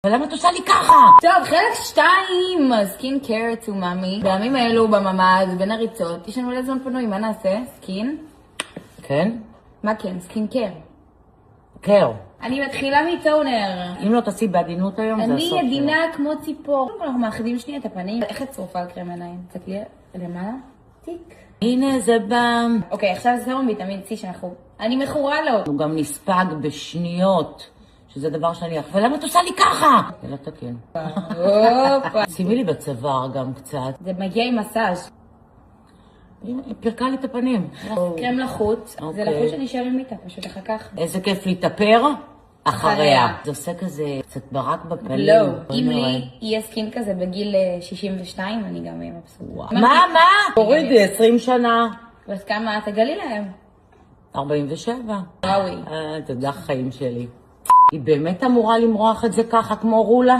אבל למה את עושה לי ככה? טוב, חלק 2, סקין קר טו מאמי. בימים האלו בממ"ד, בין הריצות, יש לנו מלא זמן פנוי, מה נעשה? סקין? כן? מה כן? סקין קר. קר. אני מתחילה מטונר. אם לא תעשי בעדינות היום, זה הסוף. אני עדינה כמו ציפור. אנחנו מאחדים שנייה את הפנים. איך את צרופה על קרם עיניים? תסתכלי למעלה. טיק. הנה זה בא. אוקיי, עכשיו זה סרום ויטמין C שאנחנו... אני מכורה לו. הוא גם נספג בשניות, שזה דבר שאני... ולמה את עושה לי ככה? זה לא תקין. הופה. שימי לי בצוואר גם קצת. זה מגיע עם מסאז'. היא פירקה לי את הפנים. קרם לחוץ. זה אוקיי. לחוץ שנשאר עם מיטה, פשוט אחר כך. איזה כיף להתאפר אחריה. אחריה. זה עושה כזה קצת ברק בפנים. לא. בואי אם נראה. לי יהיה סקין כזה בגיל 62, אני גם אהיה מבסוטה. מה? תורידי 20 שנה. אז כמה תגלי להם? 47. וואוי. תודה חיים שלי. היא באמת אמורה למרוח את זה ככה כמו רולה?